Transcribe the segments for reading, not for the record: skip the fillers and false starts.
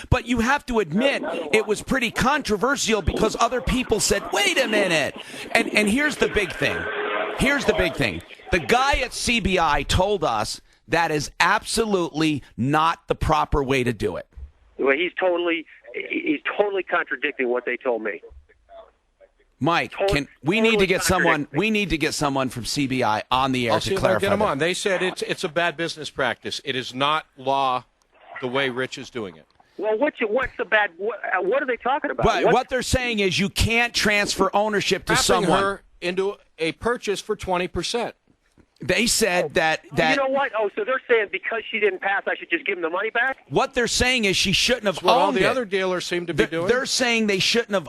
But you have to admit it was pretty controversial because other people said, wait a minute. And here's the big thing. Here's the big thing. The guy at CBI told us that is absolutely not the proper way to do it. Well, he's totally contradicting what they told me. Mike, we need to get someone from CBI on the air to clarify. Get them on. They said it's a bad business practice. It is not law the way Rich is doing it. Well, what's the bad? What are they talking about? But what they're saying is you can't transfer ownership to someone. Her into a purchase for 20%. They said that you know what? Oh, so they're saying because she didn't pass, I should just give them the money back? What they're saying is she shouldn't have owned all the other dealers seem to be doing. They're saying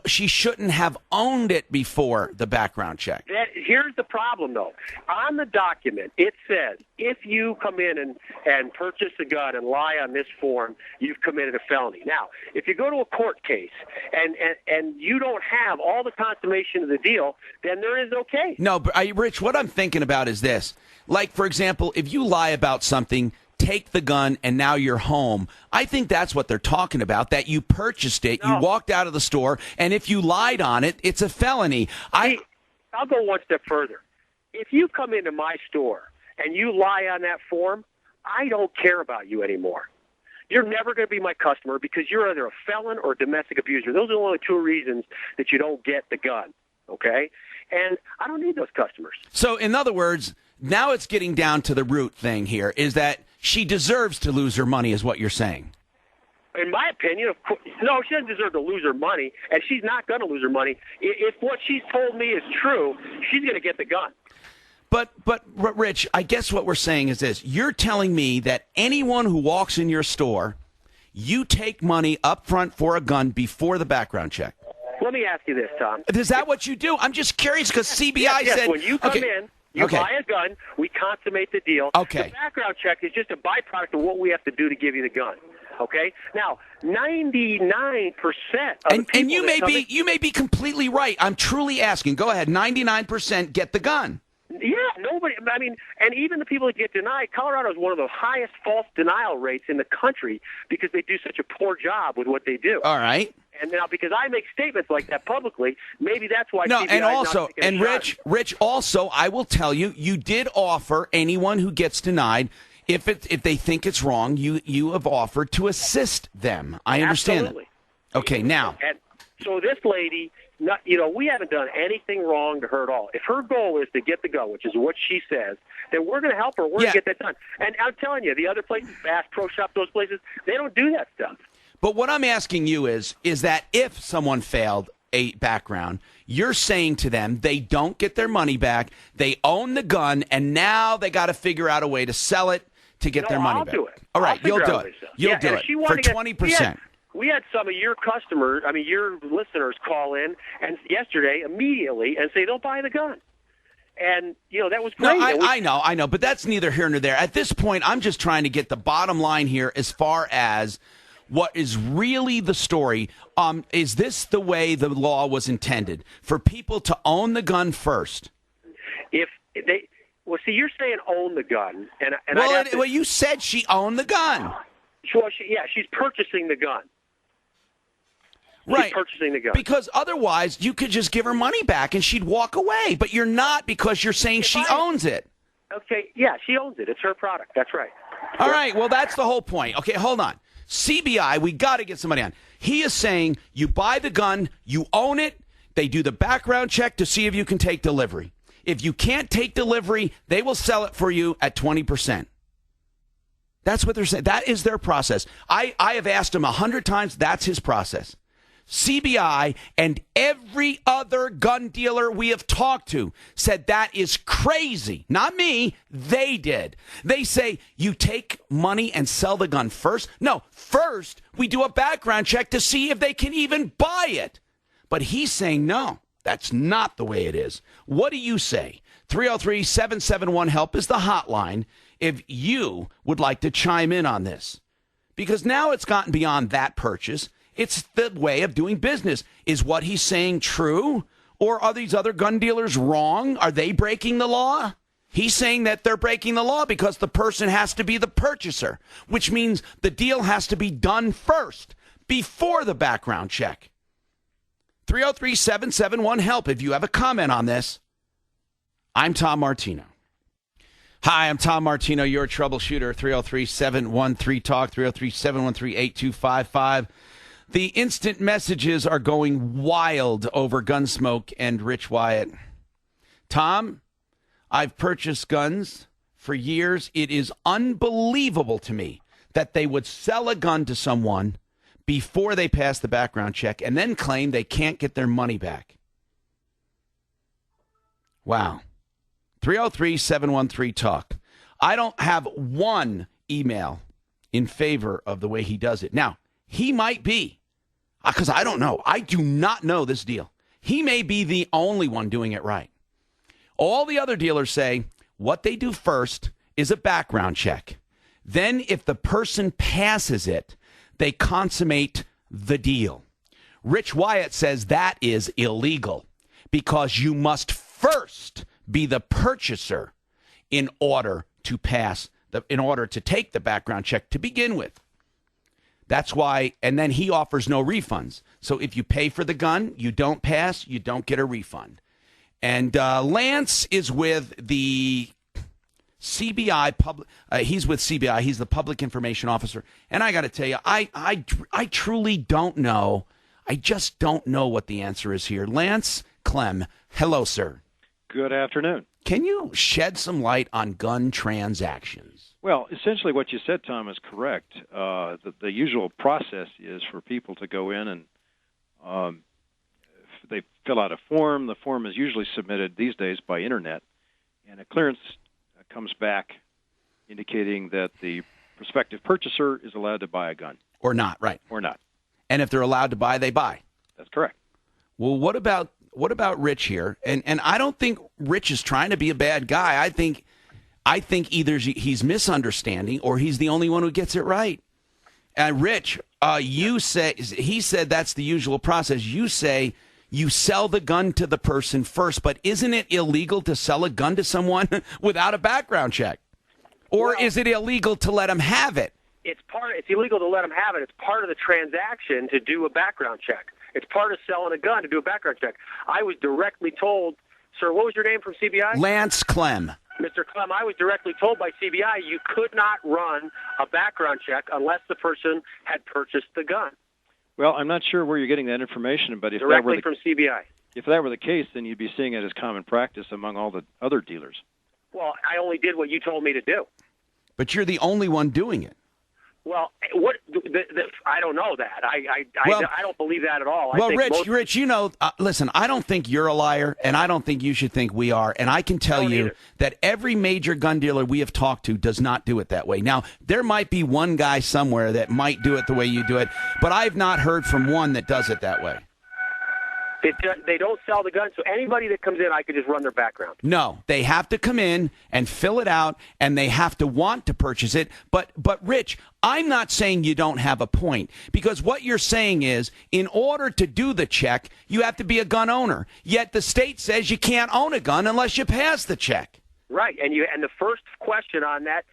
she shouldn't have owned it before the background check. Here's the problem, though. On the document, it says if you come in and purchase a gun and lie on this form, you've committed a felony. Now, if you go to a court case and you don't have all the consummation of the deal, then there is no case. No, but Rich, what I'm thinking about is this. Like, for example, if you lie about something, take the gun, and now you're home. I think that's what they're talking about, that you purchased it, you walked out of the store, and if you lied on it, it's a felony. I'll go one step further. If you come into my store and you lie on that form, I don't care about you anymore. You're never going to be my customer because you're either a felon or a domestic abuser. Those are the only two reasons that you don't get the gun, okay? And I don't need those customers. So, in other words, now it's getting down to the root thing here, is that she deserves to lose her money, is what you're saying. In my opinion, of course, no, she doesn't deserve to lose her money, and she's not going to lose her money. If what she's told me is true, she's going to get the gun. But, Rich, I guess what we're saying is this. You're telling me that anyone who walks in your store, you take money up front for a gun before the background check. Let me ask you this, Tom. Is that what you do? I'm just curious because CBI yes, said... when you come in, you buy a gun, we consummate the deal. Okay. The background check is just a byproduct of what we have to do to give you the gun. Okay? Now, 99% of the people and you may be completely right. I'm truly asking. Go ahead. 99% get the gun. Yeah, nobody. I mean, and even the people that get denied, Colorado is one of the highest false denial rates in the country because they do such a poor job with what they do. All right. And now, because I make statements like that publicly, maybe that's why. No, CBI and also, is not taking a shot. Rich, also, I will tell you, you did offer anyone who gets denied, if they think it's wrong, you have offered to assist them. I understand Absolutely. that. Okay, now. And so this lady, we haven't done anything wrong to her at all. If her goal is to get the gun, which is what she says, then we're going to help her. We're going to get that done. And I'm telling you, the other places, Bass Pro Shop, those places, they don't do that stuff. But what I'm asking you is that if someone failed a background, you're saying to them they don't get their money back, they own the gun, and now they got to figure out a way to sell it to get their money back. I'll do it. All right, you'll do it. You'll do it for 20%. We had some of your customers, your listeners call in and yesterday immediately and say they'll buy the gun. And, that was great. No, I know, but that's neither here nor there. At this point, I'm just trying to get the bottom line here as far as what is really the story. Is this the way the law was intended, for people to own the gun first? Well, see, you're saying own the gun. Well, you said she owned the gun. Sure, she's purchasing the gun. Right. She's purchasing the gun. Because otherwise, you could just give her money back and she'd walk away. But you're not, because you're saying she owns it. Okay, yeah, she owns it. It's her product. That's right. All right, well, that's the whole point. Okay, hold on. CBI, we got to get somebody on. He is saying you buy the gun, you own it, they do the background check to see if you can take delivery. If you can't take delivery, they will sell it for you at 20%. That's what they're saying. That is their process. I have asked him 100 times. That's his process. CBI and every other gun dealer we have talked to said that is crazy. Not me. They did. They say you take money and sell the gun first. No, first we do a background check to see if they can even buy it. But he's saying no, that's not the way it is. What do you say? 303-771-HELP is the hotline if you would like to chime in on this. Because now it's gotten beyond that purchase. It's the way of doing business. Is what he's saying true? Or are these other gun dealers wrong? Are they breaking the law? He's saying that they're breaking the law because the person has to be the purchaser, which means the deal has to be done first before the background check. 303-771-HELP if you have a comment on this. I'm Tom Martino. Hi, I'm Tom Martino, your troubleshooter. 303-713-TALK, 303-713-8255. The instant messages are going wild over Gunsmoke and Rich Wyatt. Tom, I've purchased guns for years. It is unbelievable to me that they would sell a gun to someone before they pass the background check and then claim they can't get their money back. Wow. 303-713-TALK. I don't have one email in favor of the way he does it. Now, he might be, because I don't know. I do not know this deal. He may be the only one doing it right. All the other dealers say what they do first is a background check. Then if the person passes it, they consummate the deal. Rich Wyatt says that is illegal because you must first be the purchaser in order to take the background check to begin with. That's why, and then he offers no refunds. So if you pay for the gun, you don't pass, you don't get a refund. And Lance is with the CBI, he's with CBI. He's the public information officer. And I got to tell you, I truly don't know. I just don't know what the answer is here. Lance Clem, hello, sir. Good afternoon. Can you shed some light on gun transactions? Well, essentially what you said, Tom, is correct. The usual process is for people to go in and they fill out a form. The form is usually submitted these days by Internet, and a clearance comes back indicating that the prospective purchaser is allowed to buy a gun. Or not, right. Or not. And if they're allowed to buy, they buy. That's correct. Well, what about Rich here? And I don't think Rich is trying to be a bad guy. I think either he's misunderstanding or he's the only one who gets it right. And Rich, he said that's the usual process. You say you sell the gun to the person first, but isn't it illegal to sell a gun to someone without a background check? Or is it illegal to let him have it? It's illegal to let them have it. It's part of the transaction to do a background check. It's part of selling a gun to do a background check. I was directly told, sir, what was your name from CBI? Lance Clem. Mr. Clem, I was directly told by CBI you could not run a background check unless the person had purchased the gun. Well, I'm not sure where you're getting that information, but if directly from CBI. If that were the case, then you'd be seeing it as common practice among all the other dealers. Well, I only did what you told me to do. But you're the only one doing it. Well, I don't know that. I don't believe that at all. Well, Rich, you know, listen, I don't think you're a liar, and I don't think you should think we are. And I can tell you that every major gun dealer we have talked to does not do it that way. Now, there might be one guy somewhere that might do it the way you do it, but I've not heard from one that does it that way. They don't sell the gun, so anybody that comes in, I could just run their background. No, they have to come in and fill it out, and they have to want to purchase it. But Rich, I'm not saying you don't have a point, because what you're saying is, in order to do the check, you have to be a gun owner. Yet the state says you can't own a gun unless you pass the check. Right, and the first question on that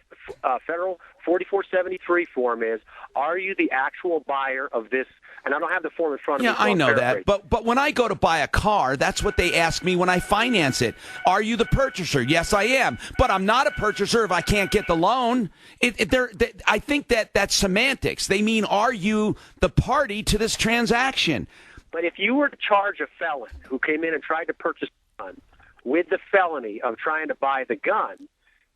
federal 4473 form is, are you the actual buyer of this? And I don't have the form in front of me. Yeah, I know that. But when I go to buy a car, that's what they ask me when I finance it. Are you the purchaser? Yes, I am. But I'm not a purchaser if I can't get the loan. I think that's semantics. They mean, are you the party to this transaction? But if you were to charge a felon who came in and tried to purchase a gun with the felony of trying to buy the gun,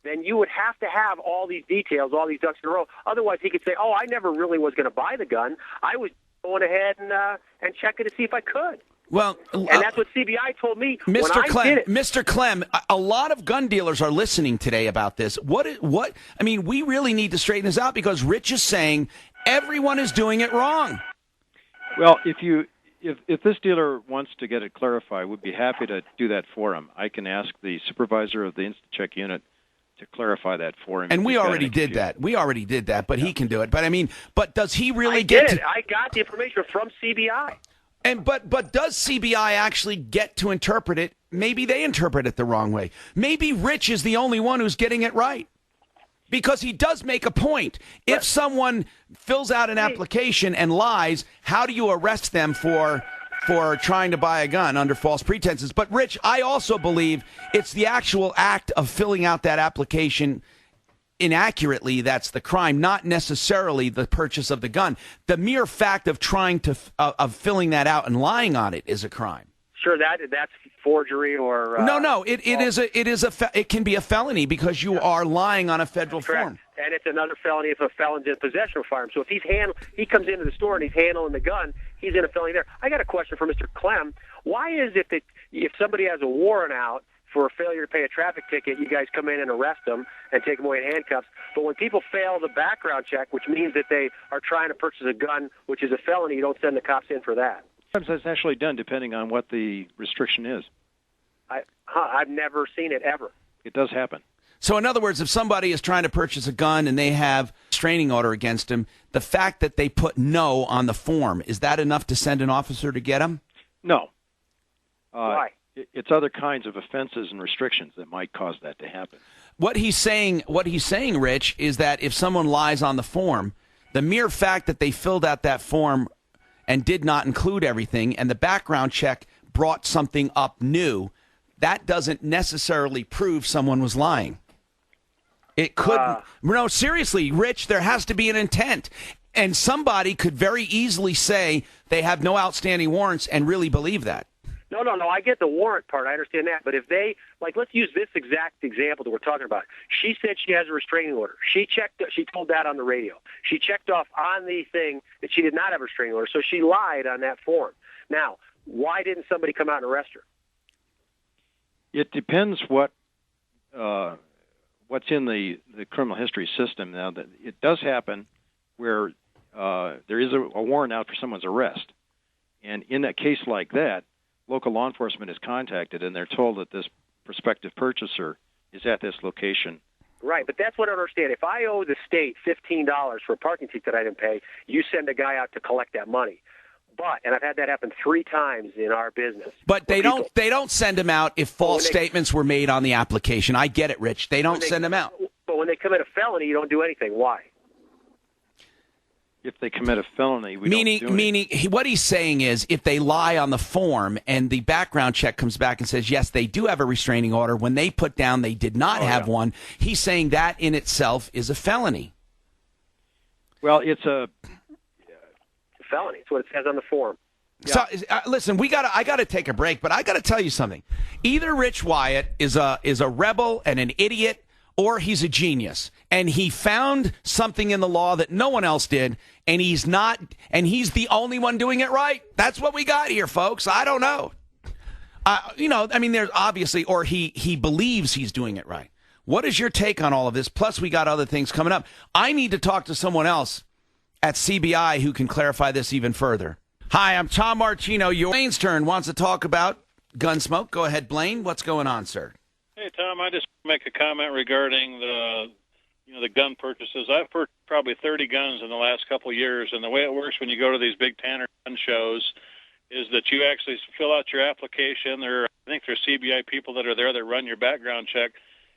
then you would have to have all these details, all these ducks in a row. Otherwise, he could say, oh, I never really was going to buy the gun. I was going ahead and checking to see if I could. Well, and that's what CBI told me. Mr. Clem, a lot of gun dealers are listening today about this. I mean, we really need to straighten this out, because Rich is saying everyone is doing it wrong. Well, if this dealer wants to get it clarified, we'd be happy to do that for him. I can ask the supervisor of the Instant Check unit to clarify that for him. And we already did that. But he can do it. But I mean, does he really I got the information from CBI. But does CBI actually get to interpret it? Maybe they interpret it the wrong way. Maybe Rich is the only one who's getting it right. Because he does make a point. If someone fills out an application and lies, how do you arrest them for trying to buy a gun under false pretenses? But, Rich, I also believe it's the actual act of filling out that application inaccurately that's the crime, not necessarily the purchase of the gun. The mere fact of trying to of filling that out and lying on it is a crime. Sure, that's forgery or no. It can be a felony because you are lying on a federal form. And it's another felony if a felon's in possession of a firearm. So if he comes into the store and he's handling the gun, he's in a felony there. I got a question for Mr. Clem. Why is it that if somebody has a warrant out for a failure to pay a traffic ticket, you guys come in and arrest them and take them away in handcuffs? But when people fail the background check, which means that they are trying to purchase a gun, which is a felony, you don't send the cops in for that. Sometimes that's actually done depending on what the restriction is. I've never seen it ever. It does happen. So in other words, if somebody is trying to purchase a gun and they have a restraining order against them, the fact that they put no on the form, is that enough to send an officer to get them? No. Why? It's other kinds of offenses and restrictions that might cause that to happen. What he's saying, Rich, is that if someone lies on the form, the mere fact that they filled out that form and did not include everything, and the background check brought something up new, that doesn't necessarily prove someone was lying. It couldn't. No, seriously, Rich, there has to be an intent. And somebody could very easily say they have no outstanding warrants and really believe that. No. I get the warrant part. I understand that. But if they, let's use this exact example that we're talking about. She said she has a restraining order. She told that on the radio. She checked off on the thing that she did not have a restraining order, so she lied on that form. Now, why didn't somebody come out and arrest her? It depends what's in the criminal history system. Now, that it does happen where there is a warrant out for someone's arrest. And in a case like that, local law enforcement is contacted, and they're told that this prospective purchaser is at this location. Right, but that's what I don't understand. If I owe the state $15 for a parking ticket that I didn't pay, you send a guy out to collect that money. And I've had that happen 3 times in our business. But they don't send them out if false statements were made on the application. I get it, Rich. They don't send them out. But when they commit a felony, you don't do anything. Why? If they commit a felony, we don't do anything. What he's saying is if they lie on the form and the background check comes back and says, yes, they do have a restraining order, when they put down they did not have one, he's saying that in itself is a felony. Well, it's a felony. It's what it says on the form. Yeah. So listen, I gotta take a break, but I gotta tell you something. Either Rich Wyatt is a rebel and an idiot, or he's a genius, and he found something in the law that no one else did, and he's the only one doing it right. That's what we got here, folks. I don't know. There's obviously, or he believes he's doing it right. What is your take on all of this? Plus, we got other things coming up. I need to talk to someone else at CBI who can clarify this even further. Hi, I'm Tom Martino. Blaine's turn wants to talk about Gunsmoke. Go ahead, Blaine. What's going on, sir? Hey, Tom, I just make a comment regarding the gun purchases. I've purchased probably 30 guns in the last couple of years, and the way it works when you go to these big Tanner gun shows is that you actually fill out your application. I think there's CBI people that are there that run your background check.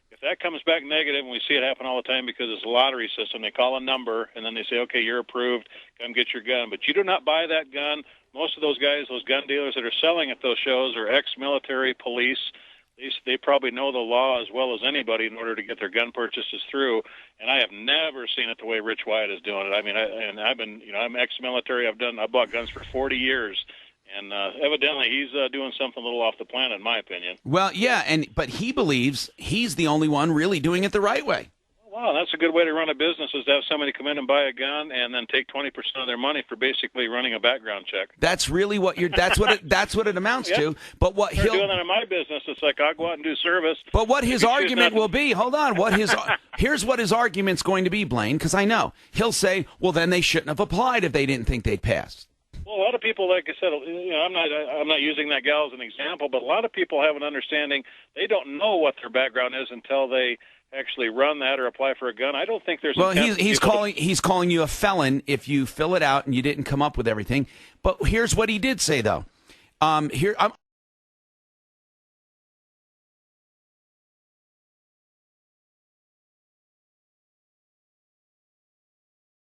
If that comes back negative, and we see it happen all the time because it's a lottery system, they call a number, and then they say, okay, you're approved, come get your gun. But you do not buy that gun. Most of those guys, those gun dealers that are selling at those shows are ex-military police. They probably know the law as well as anybody in order to get their gun purchases through. And I have never seen it the way Rich Wyatt is doing it. I mean, I'm ex-military. I bought guns for 40 years. And evidently, he's doing something a little off the plan, in my opinion. Well, yeah, but he believes he's the only one really doing it the right way. Well, that's a good way to run a business, is to have somebody come in and buy a gun and then take 20% of their money for basically running a background check. That's really what that's what it amounts to. But what they're doing that in my business, it's like I'll go out and do service. But what his argument will be, hold on, here's what his argument's going to be, Blaine, because I know he'll say, well, then they shouldn't have applied if they didn't think they'd pass. Well, a lot of people, like I said, I'm not using that gal as an example, but a lot of people have an understanding. They don't know what their background is until they actually run that or apply for a gun. I don't think there's. Well, he's calling you a felon if you fill it out and you didn't come up with everything. But here's what he did say, though. I'm